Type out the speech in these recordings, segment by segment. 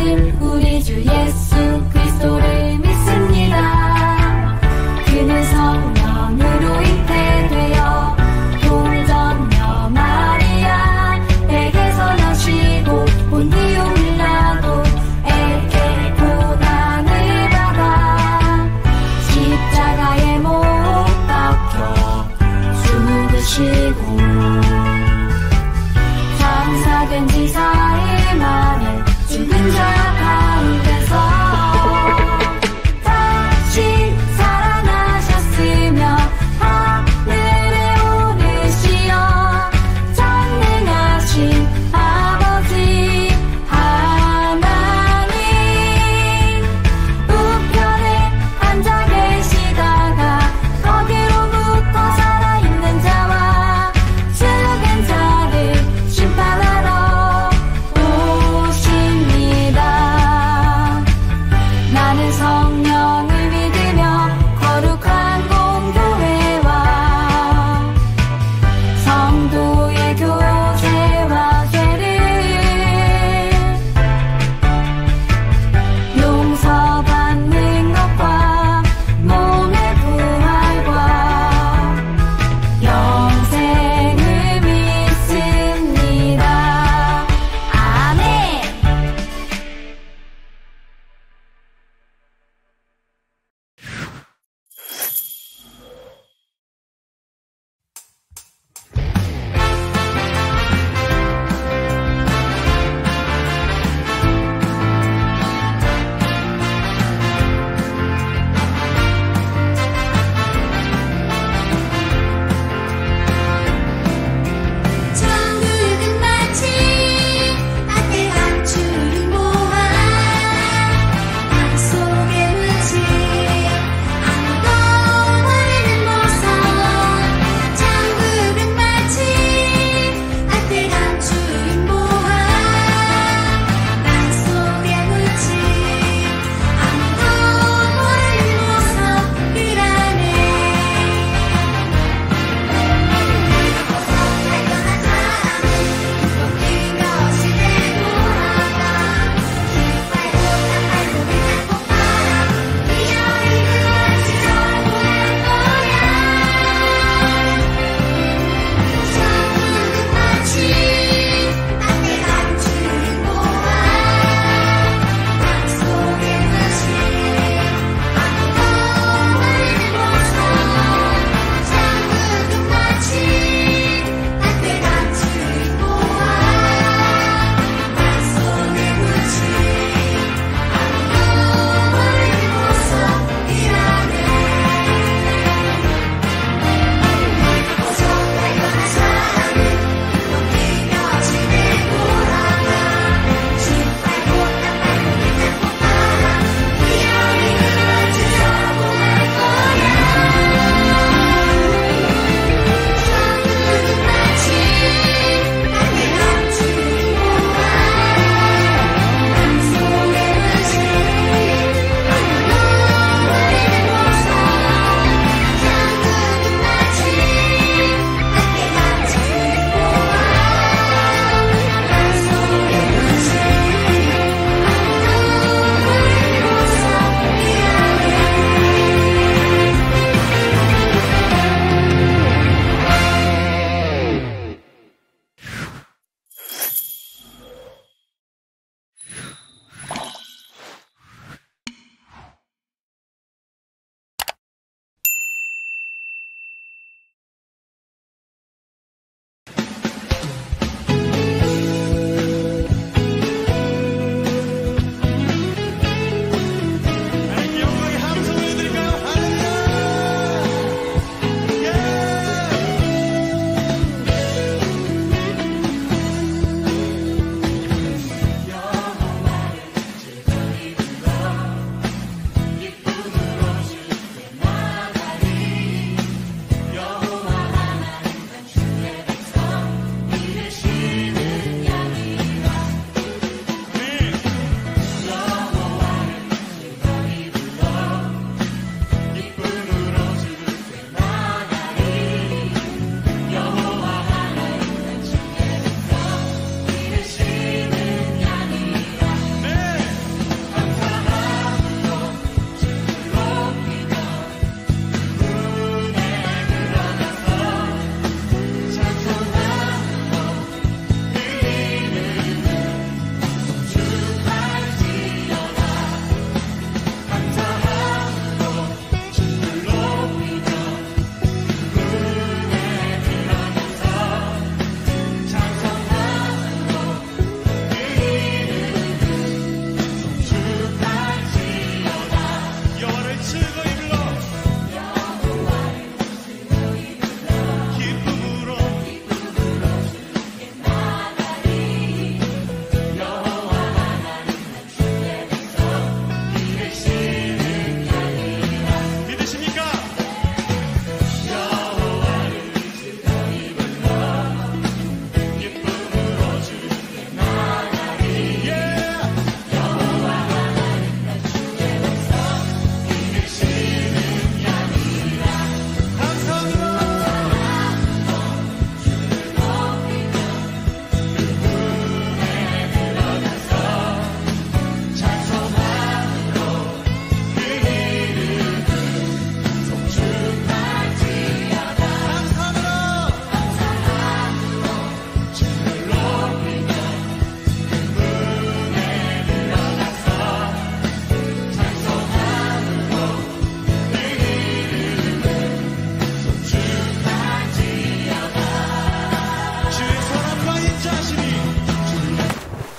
저는 우리 주 예수 그리스도를 믿습니다. 그는 성령으로 잉태되어 동정녀 마리아에게서 나시고 본디오 빌라도에게 고난을 받아 십자가에 못 박혀 죽으시고 장사된 지 4일 만에 죽은 자 가운데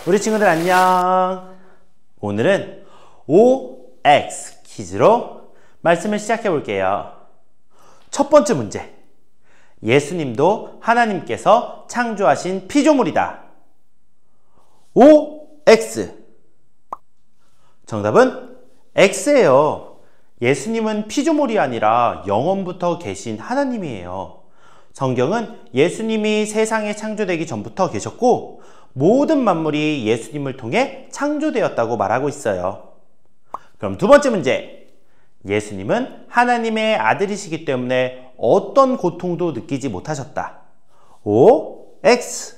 우리 친구들 안녕. 오늘은 OX 퀴즈로 말씀을 시작해 볼게요. 첫 번째 문제. 예수님도 하나님께서 창조하신 피조물이다. OX. 정답은 X예요. 예수님은 피조물이 아니라 영원부터 계신 하나님이에요. 성경은 예수님이 세상에 창조되기 전부터 계셨고 모든 만물이 예수님을 통해 창조되었다고 말하고 있어요. 그럼 두 번째 문제. 예수님은 하나님의 아들이시기 때문에 어떤 고통도 느끼지 못하셨다. O, X.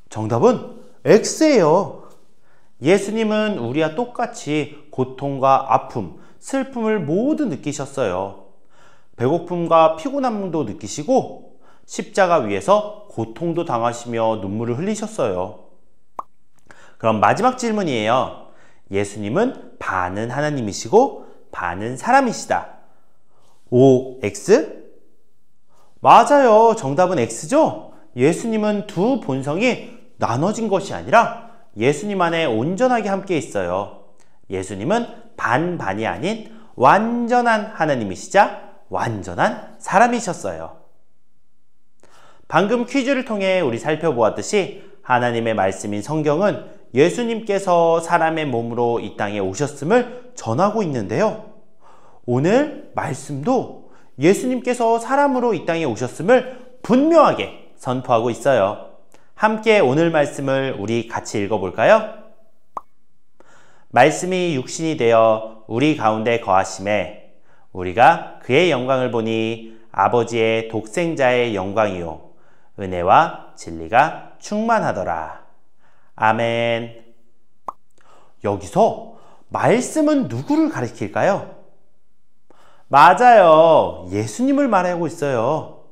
정답은 X예요. 예수님은 우리와 똑같이 고통과 아픔, 슬픔을 모두 느끼셨어요. 배고픔과 피곤함도 느끼시고 십자가 위에서 고통도 당하시며 눈물을 흘리셨어요. 그럼 마지막 질문이에요. 예수님은 반은 하나님이시고 반은 사람이시다. O, X? 맞아요. 정답은 X죠? 예수님은 두 본성이 나눠진 것이 아니라 예수님 안에 온전하게 함께 있어요. 예수님은 반반이 아닌 완전한 하나님이시자 완전한 사람이셨어요. 방금 퀴즈를 통해 우리 살펴보았듯이 하나님의 말씀인 성경은 예수님께서 사람의 몸으로 이 땅에 오셨음을 전하고 있는데요. 오늘 말씀도 예수님께서 사람으로 이 땅에 오셨음을 분명하게 선포하고 있어요. 함께 오늘 말씀을 우리 같이 읽어볼까요? 말씀이 육신이 되어 우리 가운데 거하심에 우리가 그의 영광을 보니 아버지의 독생자의 영광이요 은혜와 진리가 충만하더라. 아멘. 여기서 말씀은 누구를 가리킬까요? 맞아요. 예수님을 말하고 있어요.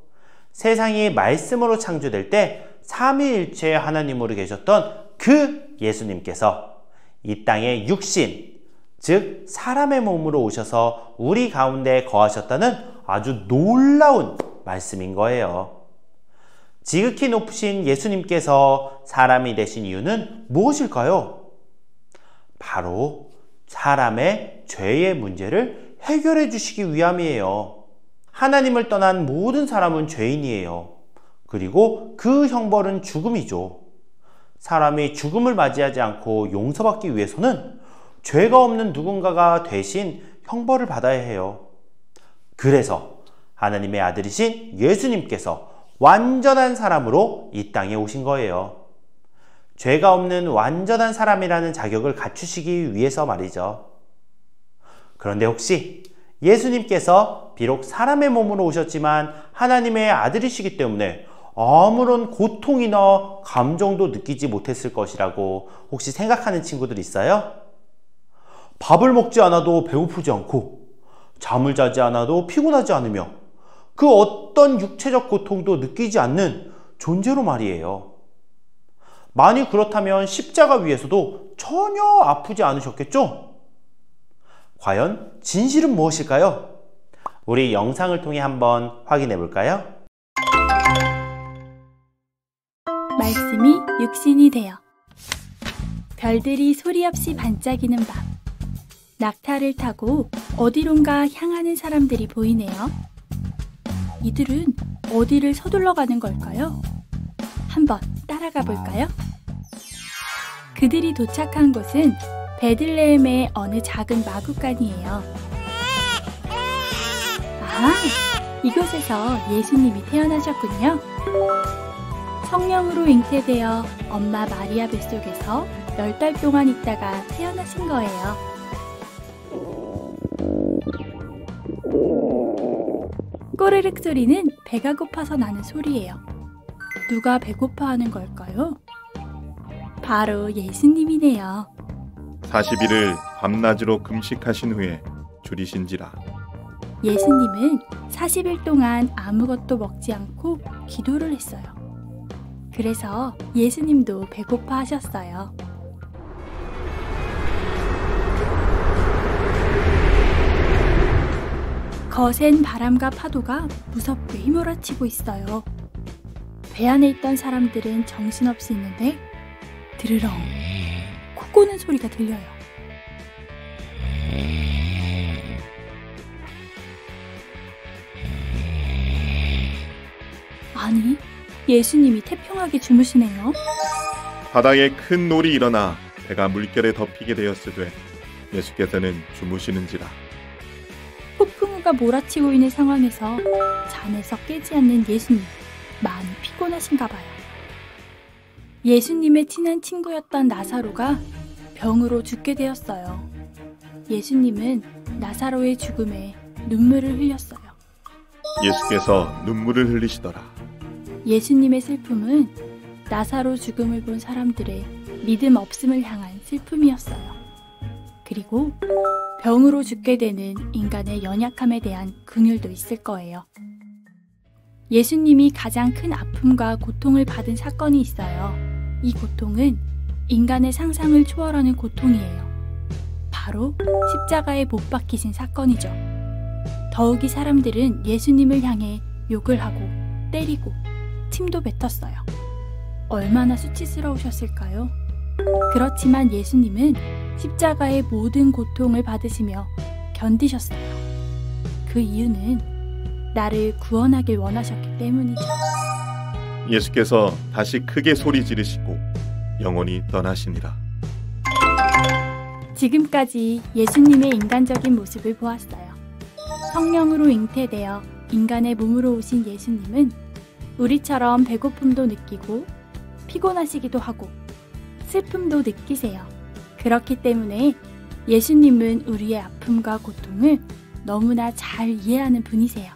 세상이 말씀으로 창조될 때 삼위일체 하나님으로 계셨던 그 예수님께서 이 땅에 육신, 즉 사람의 몸으로 오셔서 우리 가운데 거하셨다는 아주 놀라운 말씀인 거예요. 지극히 높으신 예수님께서 사람이 되신 이유는 무엇일까요? 바로 사람의 죄의 문제를 해결해 주시기 위함이에요. 하나님을 떠난 모든 사람은 죄인이에요. 그리고 그 형벌은 죽음이죠. 사람이 죽음을 맞이하지 않고 용서받기 위해서는 죄가 없는 누군가가 대신 형벌을 받아야 해요. 그래서 하나님의 아들이신 예수님께서 완전한 사람으로 이 땅에 오신 거예요. 죄가 없는 완전한 사람이라는 자격을 갖추시기 위해서 말이죠. 그런데 혹시 예수님께서 비록 사람의 몸으로 오셨지만 하나님의 아들이시기 때문에 아무런 고통이나 감정도 느끼지 못했을 것이라고 혹시 생각하는 친구들 있어요? 밥을 먹지 않아도 배고프지 않고 잠을 자지 않아도 피곤하지 않으며 그 어떤 육체적 고통도 느끼지 않는 존재로 말이에요. 만일 그렇다면 십자가 위에서도 전혀 아프지 않으셨겠죠? 과연 진실은 무엇일까요? 우리 영상을 통해 한번 확인해 볼까요? 말씀이 육신이 되어 별들이 소리 없이 반짝이는 밤 낙타를 타고 어디론가 향하는 사람들이 보이네요. 이들은 어디를 서둘러 가는 걸까요? 한번 따라가 볼까요? 그들이 도착한 곳은 베들레헴의 어느 작은 마구간이에요. 아, 이곳에서 예수님이 태어나셨군요. 성령으로 잉태되어 엄마 마리아 뱃속에서 10달 동안 있다가 태어나신 거예요. 꼬르륵 소리는 배가 고파서 나는 소리예요. 누가 배고파하는 걸까요? 바로 예수님이네요. 40일을 밤낮으로 금식하신 후에 줄이신지라. 예수님은 40일 동안 아무것도 먹지 않고 기도를 했어요. 그래서 예수님도 배고파 하셨어요. 거센 바람과 파도가 무섭게 휘몰아치고 있어요. 배 안에 있던 사람들은 정신없이 있는데 드르렁 코 고는 소리가 들려요. 아니, 예수님이 태평하게 주무시네요. 바다에 큰 놀이 일어나 배가 물결에 덮이게 되었으되 예수께서는 주무시는지라. 폭풍우가 몰아치고 있는 상황에서 잠에서 깨지 않는 예수님, 많이 피곤하신가 봐요. 예수님의 친한 친구였던 나사로가 병으로 죽게 되었어요. 예수님은 나사로의 죽음에 눈물을 흘렸어요. 예수께서 눈물을 흘리시더라. 예수님의 슬픔은 나사로 죽음을 본 사람들의 믿음 없음을 향한 슬픔이었어요. 그리고 병으로 죽게 되는 인간의 연약함에 대한 긍휼도 있을 거예요. 예수님이 가장 큰 아픔과 고통을 받은 사건이 있어요. 이 고통은 인간의 상상을 초월하는 고통이에요. 바로 십자가에 못 박히신 사건이죠. 더욱이 사람들은 예수님을 향해 욕을 하고 때리고 침도 뱉었어요. 얼마나 수치스러우셨을까요? 그렇지만 예수님은 십자가의 모든 고통을 받으시며 견디셨어요. 그 이유는 나를 구원하길 원하셨기 때문이죠. 예수께서 다시 크게 소리 지르시고 영원히 떠나시니라. 지금까지 예수님의 인간적인 모습을 보았어요. 성령으로 잉태되어 인간의 몸으로 오신 예수님은 우리처럼 배고픔도 느끼고 피곤하시기도 하고 슬픔도 느끼세요. 그렇기 때문에 예수님은 우리의 아픔과 고통을 너무나 잘 이해하는 분이세요.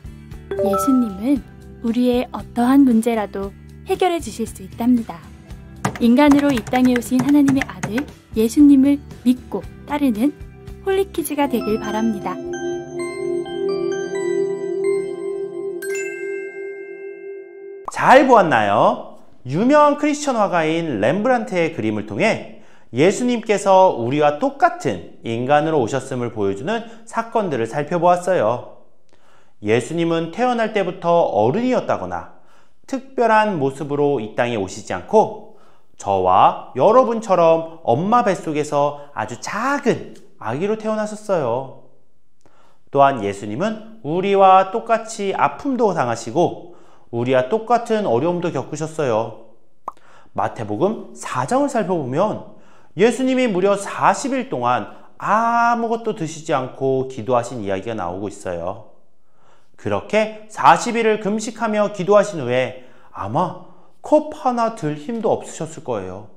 예수님은 우리의 어떠한 문제라도 해결해 주실 수 있답니다. 인간으로 이 땅에 오신 하나님의 아들 예수님을 믿고 따르는 홀리키즈가 되길 바랍니다. 잘 보았나요? 유명한 크리스천 화가인 렘브란트의 그림을 통해 예수님께서 우리와 똑같은 인간으로 오셨음을 보여주는 사건들을 살펴보았어요. 예수님은 태어날 때부터 어른이었다거나 특별한 모습으로 이 땅에 오시지 않고 저와 여러분처럼 엄마 뱃속에서 아주 작은 아기로 태어나셨어요. 또한 예수님은 우리와 똑같이 아픔도 당하시고 우리와 똑같은 어려움도 겪으셨어요. 마태복음 4장을 살펴보면 예수님이 무려 40일 동안 아무것도 드시지 않고 기도하신 이야기가 나오고 있어요. 그렇게 40일을 금식하며 기도하신 후에 아마 컵 하나 들 힘도 없으셨을 거예요.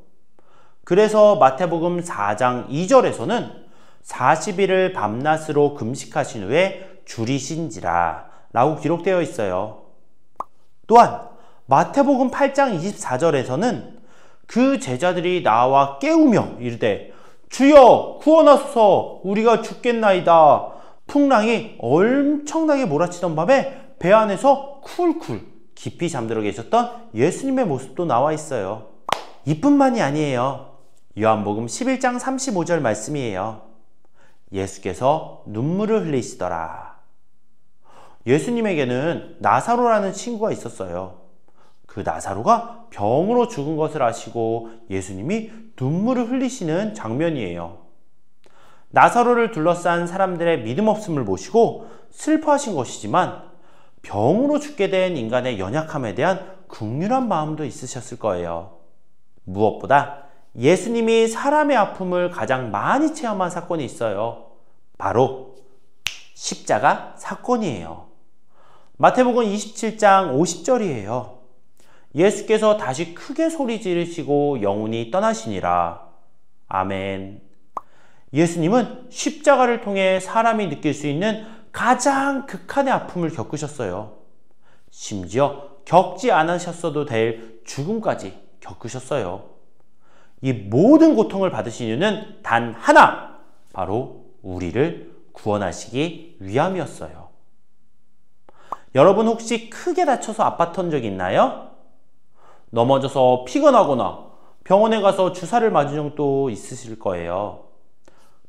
그래서 마태복음 4장 2절에서는 40일을 밤낮으로 금식하신 후에 줄이신지라 라고 기록되어 있어요. 또한 마태복음 8장 24절에서는 그 제자들이 나와 깨우며 이르되 주여 구원하소서 우리가 죽겠나이다. 풍랑이 엄청나게 몰아치던 밤에 배 안에서 쿨쿨 깊이 잠들어 계셨던 예수님의 모습도 나와 있어요. 이뿐만이 아니에요. 요한복음 11장 35절 말씀이에요. 예수께서 눈물을 흘리시더라. 예수님에게는 나사로라는 친구가 있었어요. 그 나사로가 병으로 죽은 것을 아시고 예수님이 눈물을 흘리시는 장면이에요. 나사로를 둘러싼 사람들의 믿음 없음을 보시고 슬퍼하신 것이지만 병으로 죽게 된 인간의 연약함에 대한 긍휼한 마음도 있으셨을 거예요. 무엇보다 예수님이 사람의 아픔을 가장 많이 체험한 사건이 있어요. 바로 십자가 사건이에요. 마태복음 27장 50절이에요. 예수께서 다시 크게 소리 지르시고 영원히 떠나시니라. 아멘. 예수님은 십자가를 통해 사람이 느낄 수 있는 가장 극한의 아픔을 겪으셨어요. 심지어 겪지 않으셨어도 될 죽음까지 겪으셨어요. 이 모든 고통을 받으신 이유는 단 하나, 바로 우리를 구원하시기 위함이었어요. 여러분 혹시 크게 다쳐서 아팠던 적 있나요? 넘어져서 피가 나거나 병원에 가서 주사를 맞은 적도 있으실 거예요.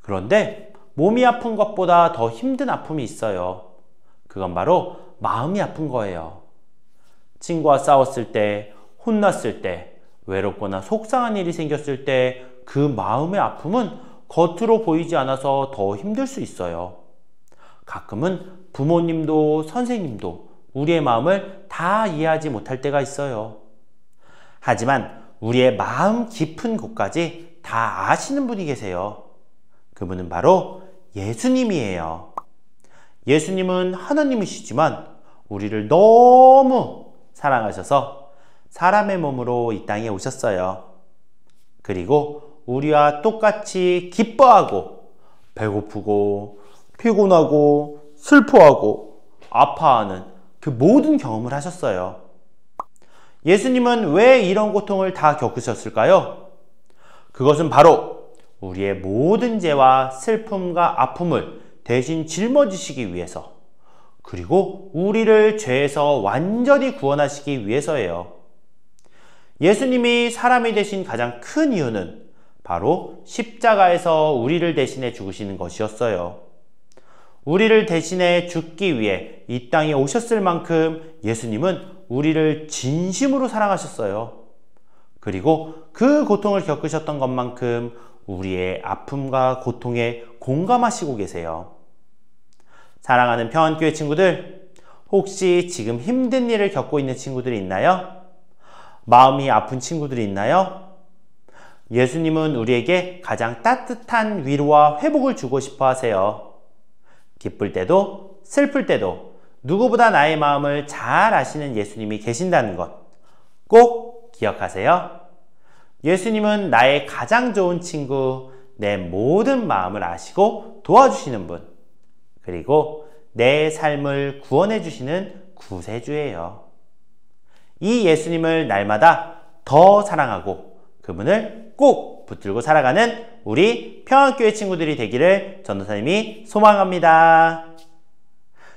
그런데 몸이 아픈 것보다 더 힘든 아픔이 있어요. 그건 바로 마음이 아픈 거예요. 친구와 싸웠을 때, 혼났을 때, 외롭거나 속상한 일이 생겼을 때 그 마음의 아픔은 겉으로 보이지 않아서 더 힘들 수 있어요. 가끔은 부모님도 선생님도 우리의 마음을 다 이해하지 못할 때가 있어요. 하지만 우리의 마음 깊은 곳까지 다 아시는 분이 계세요. 그분은 바로 예수님이에요. 예수님은 하나님이시지만 우리를 너무 사랑하셔서 사람의 몸으로 이 땅에 오셨어요. 그리고 우리와 똑같이 기뻐하고 배고프고 피곤하고 슬퍼하고 아파하는 그 모든 경험을 하셨어요. 예수님은 왜 이런 고통을 다 겪으셨을까요? 그것은 바로 우리의 모든 죄와 슬픔과 아픔을 대신 짊어지시기 위해서, 그리고 우리를 죄에서 완전히 구원하시기 위해서예요. 예수님이 사람이 되신 가장 큰 이유는 바로 십자가에서 우리를 대신해 죽으시는 것이었어요. 우리를 대신해 죽기 위해 이 땅에 오셨을 만큼 예수님은 우리를 진심으로 사랑하셨어요. 그리고 그 고통을 겪으셨던 것만큼 우리의 아픔과 고통에 공감하시고 계세요. 사랑하는 평안교회 친구들, 혹시 지금 힘든 일을 겪고 있는 친구들이 있나요? 마음이 아픈 친구들이 있나요? 예수님은 우리에게 가장 따뜻한 위로와 회복을 주고 싶어 하세요. 기쁠 때도 슬플 때도 누구보다 나의 마음을 잘 아시는 예수님이 계신다는 것 꼭 기억하세요. 예수님은 나의 가장 좋은 친구, 내 모든 마음을 아시고 도와주시는 분, 그리고 내 삶을 구원해 주시는 구세주예요. 이 예수님을 날마다 더 사랑하고 그분을 꼭 붙들고 살아가는 우리 평안교회 친구들이 되기를 전도사님이 소망합니다.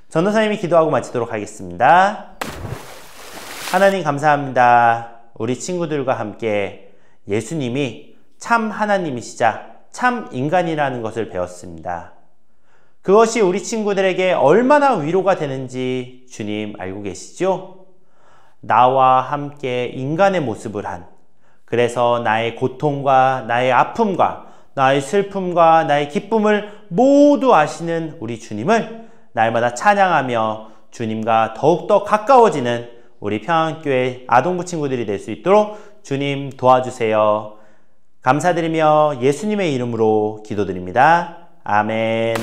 전도사님이 기도하고 마치도록 하겠습니다. 하나님 감사합니다. 우리 친구들과 함께 예수님이 참 하나님이시자 참 인간이라는 것을 배웠습니다. 그것이 우리 친구들에게 얼마나 위로가 되는지 주님 알고 계시죠? 나와 함께 인간의 모습을 한, 그래서 나의 고통과 나의 아픔과 나의 슬픔과 나의 기쁨을 모두 아시는 우리 주님을 날마다 찬양하며 주님과 더욱더 가까워지는 우리 평안교회 아동부 친구들이 될 수 있도록 주님 도와주세요. 감사드리며 예수님의 이름으로 기도드립니다. 아멘.